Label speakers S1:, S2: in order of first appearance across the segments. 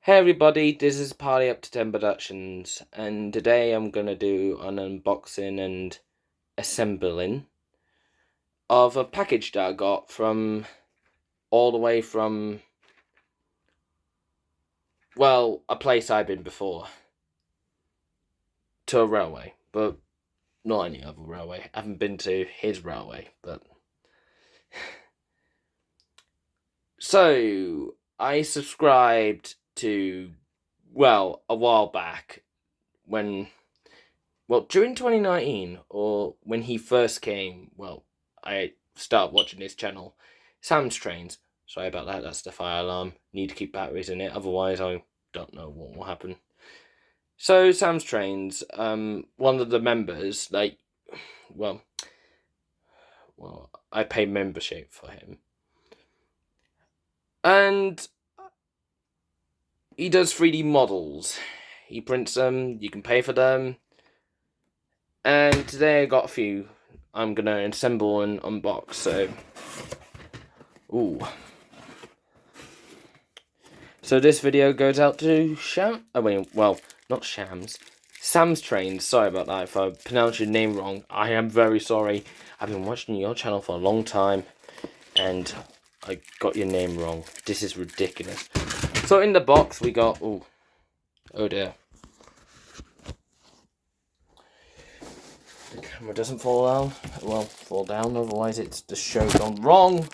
S1: Hey everybody, this is Party Up to 10 Productions, and today I'm gonna do an unboxing and assembling of a package that I got from all the way from, well, a place I've been before to a railway, but not any other railway. I haven't been to his railway, but so I subscribed to, well, a while back when. Well, during 2019, or when he first came, well, I started watching his channel, Sam's Trains. Sorry about that, that's the fire alarm. Need to keep batteries in it, otherwise I don't know what will happen. So, Sam's Trains, one of the members, well, I pay membership for him. And he does 3D models. He prints them, you can pay for them. And today I got a few I'm gonna assemble and unbox, so. Ooh. So this video goes out to not Shams. Sam's Trains. Sorry about that if I pronounced your name wrong. I am very sorry. I've been watching your channel for a long time and I got your name wrong. This is ridiculous. So in the box we got, oh dear. The camera doesn't fall down, otherwise it's the show gone wrong.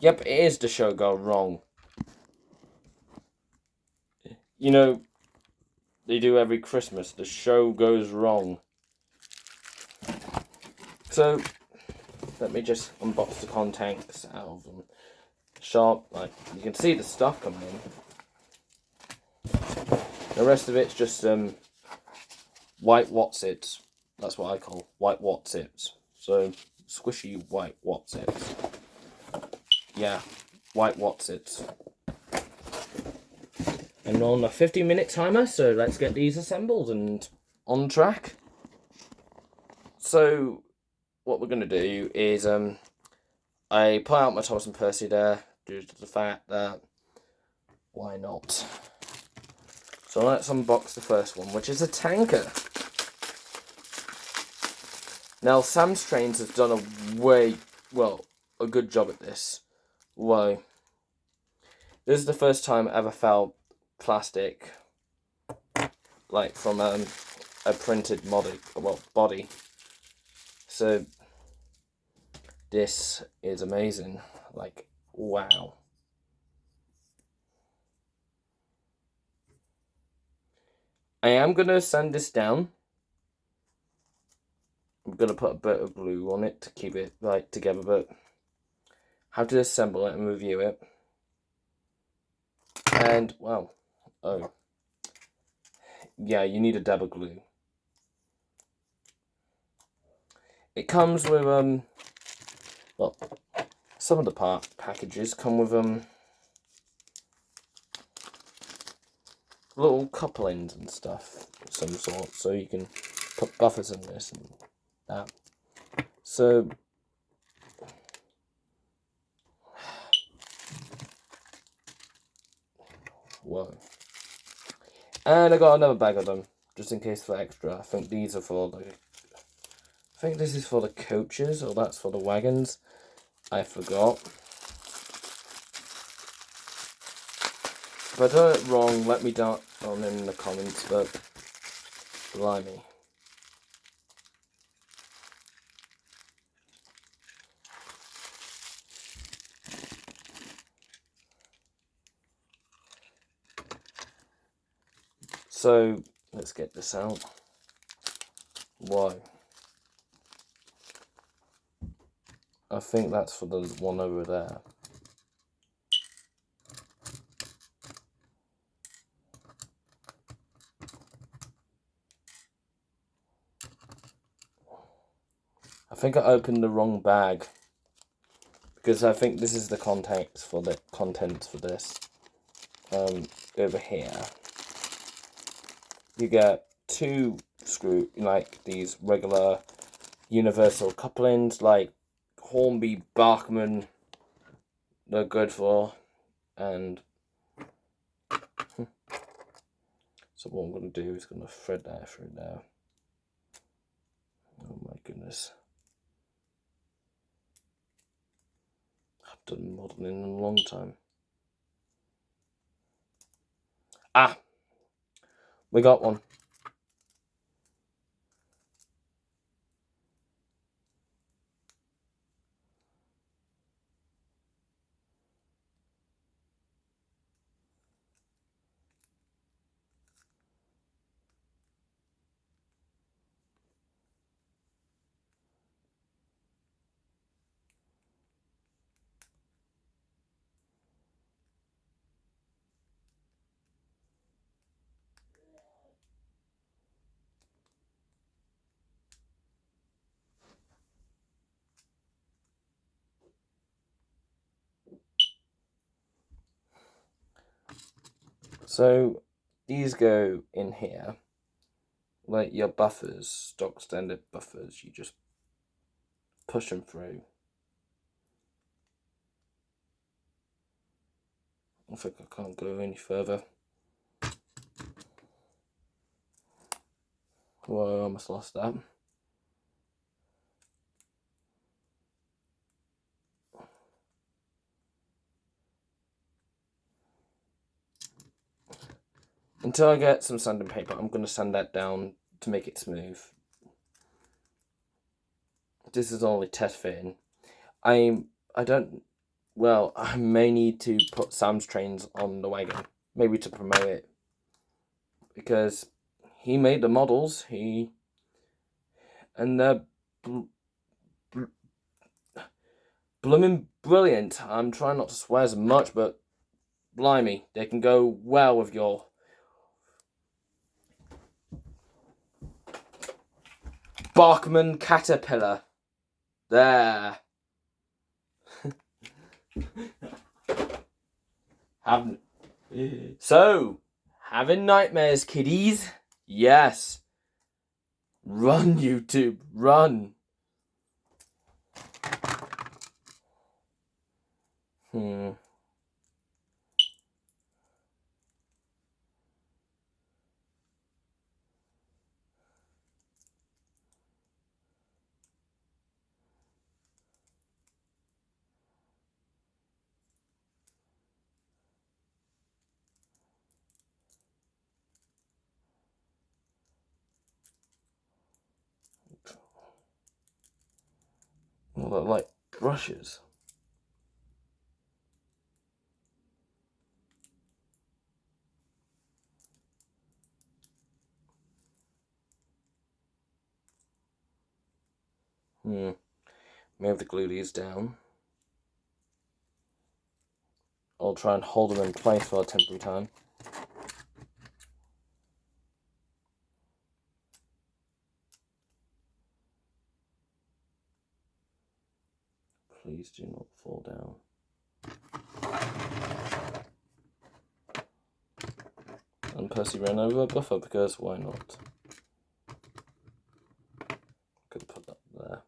S1: Yep, it is the show gone wrong. You know, they do every Christmas, the show goes wrong. So, let me just unbox the contents out of them. Sharp, like, you can see the stuff coming in. The rest of it's just, white Wotsits. That's what I call white Wotsits. So, squishy white Wotsits. Yeah, white Wotsits. I'm on a 50-minute timer, so let's get these assembled and on track. So, what we're going to do is, I put out my Thomas and Percy there, due to the fact that, why not? So let's unbox the first one, which is a tanker. Now, Sam's Trains has done a good job at this. Why? This is the first time I ever felt plastic, like from a printed body. So this is amazing. Like, wow. I am gonna sand this down. I'm gonna put a bit of glue on it to keep it together, but how to assemble it and review it. And well, oh yeah, you need a dab of glue. It comes with some of the packages come with little couplings and stuff of some sort, so you can put buffers in this and that. So whoa. And I got another bag of them, just in case for extra. I think these are for I think this is for the coaches, or that's for the wagons. I forgot. If I done it wrong, let me down in the comments, but blimey. So, let's get this out. Why? I think that's for the one over there. I think I opened the wrong bag, because I think this is the contents for this. Over here, you get two these regular universal couplings, like Hornby, Bachmann, they're good for, and So what I'm going to do is going to thread that through now. Oh my goodness. I've done modelling in a long time. Ah! We got one. So these go in here, like your buffers, stock standard buffers. You just push them through. I think I can't go any further. Whoa, I almost lost that. Until I get some sanding paper, I'm going to sand that down to make it smooth. This is only test fitting. I may need to put Sam's trains on the wagon, maybe to promote it, because he made the models. And they're blooming brilliant. I'm trying not to swear as much, but blimey, they can go well with your Bachmann Caterpillar. There. Having nightmares, kiddies? Yes. Run, YouTube, run. Well, they're like brushes. May have to glue these down. I'll try and hold them in place for a temporary time. Please do not fall down. And Percy ran over a buffer because why not? Could put that there.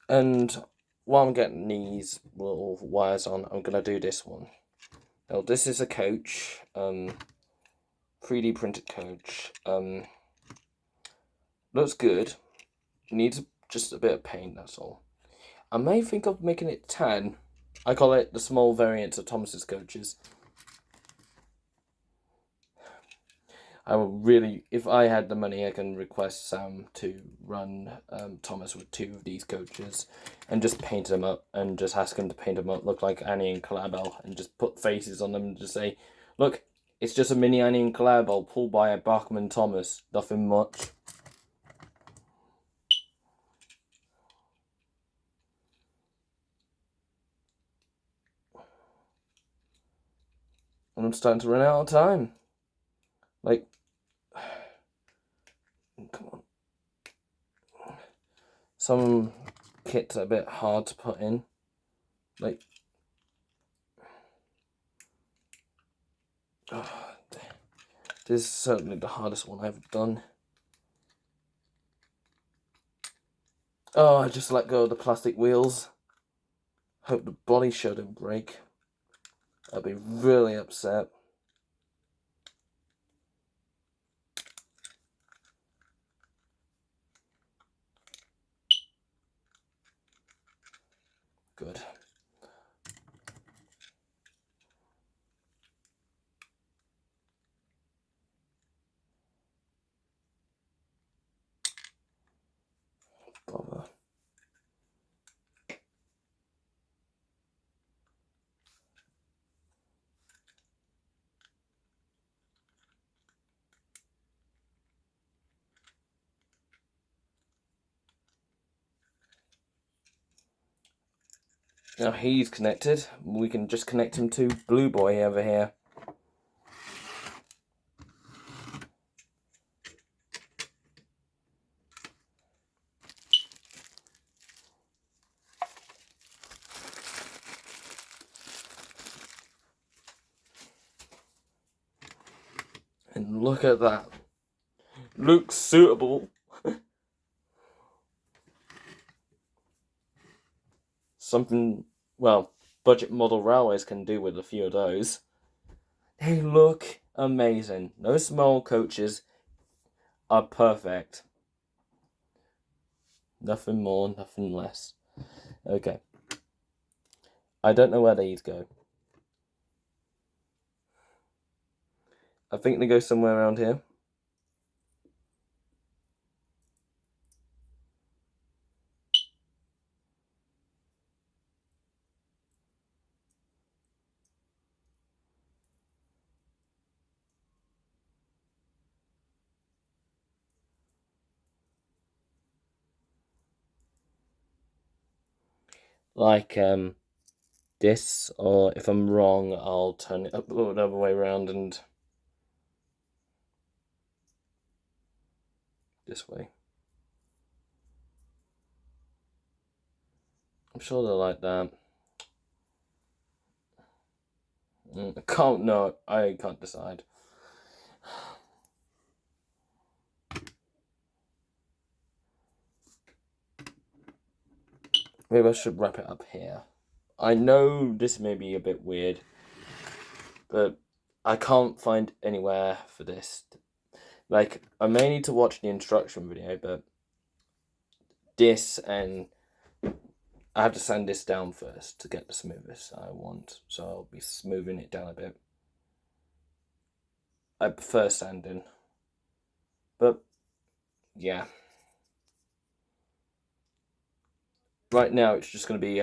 S1: And while I'm getting these little wires on, I'm going to do this one. Now, this is a coach, 3D printed coach. Looks good. Needs just a bit of paint, that's all. I may think of making it tan. I call it the small variant of Thomas's coaches. I will really, if I had the money, I can request Sam to run Thomas with 2 of these coaches and just paint them up and just ask him to paint them up, look like Annie and Clarabelle, and just put faces on them and just say, look, it's just a mini Annie and Clarabelle pulled by a Bachmann Thomas, nothing much. And I'm starting to run out of time. Like, come on. some kits are a bit hard to put in. Like, this is certainly the hardest one I've done. Oh, I just let go of the plastic wheels. Hope the body shouldn't break. I'd be really upset. Good. Bother. Now he's connected. We can just connect him to Blue Boy over here. And look at that. Looks suitable. Something, well, budget model railways can do with a few of those. They look amazing. Those small coaches are perfect. Nothing more, nothing less. Okay. I don't know where these go. I think they go somewhere around here. Like this, or if I'm wrong, I'll turn it up the other way around and this way. I'm sure they're like that. I can't decide. Maybe I should wrap it up here. I know this may be a bit weird, but I can't find anywhere for this. Like, I may need to watch the instruction video, but this, and I have to sand this down first to get the smoothest I want, so I'll be smoothing it down a bit. I prefer sanding, but yeah. Right now it's just going to be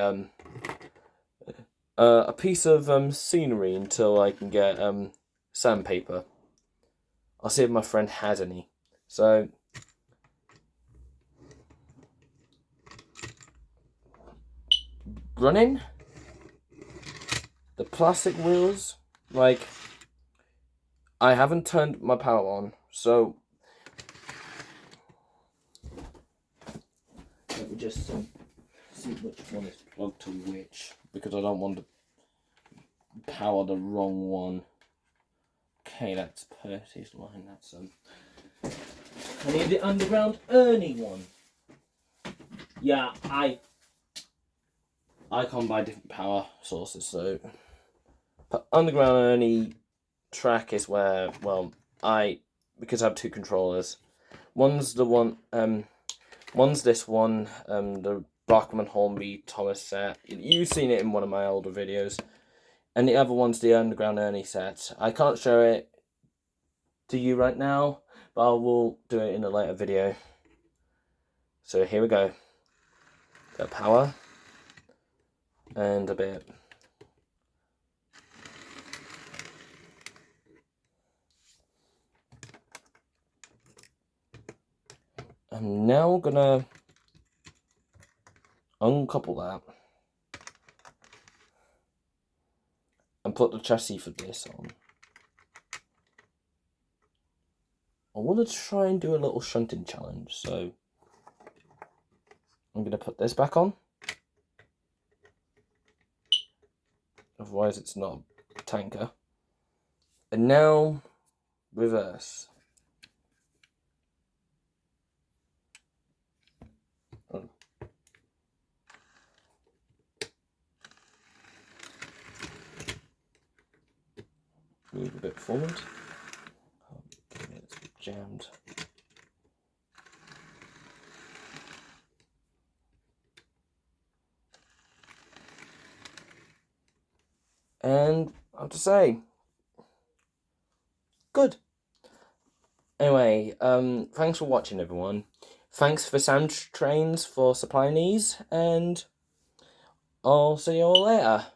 S1: a piece of scenery until I can get sandpaper. I'll see if my friend has any. So running the plastic wheels, like, I haven't turned my power on, so let me just see which one is plugged to which, because I don't want to power the wrong one. Okay, that's Percy's line. That's I need the underground Ernie one. Yeah, I can't buy different power sources, so underground Ernie track is where, well, because I have two controllers. One's the one, one's this one, the Bachman Hornby Thomas set. You've seen it in one of my older videos. And the other one's the underground Ernie set. I can't show it to you right now, but I will do it in a later video. So here we go. Got power. And a bit. I'm now gonna uncouple that and put the chassis for this on. I want to try and do a little shunting challenge, so I'm going to put this back on. Otherwise it's not a tanker. And now, reverse. Oh. Move a bit forward. Oh, it's jammed. And I have to say, good. Anyway, thanks for watching, everyone. Thanks for Sound Trains for supplying these, and I'll see you all later.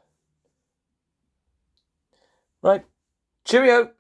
S1: Right, cheerio!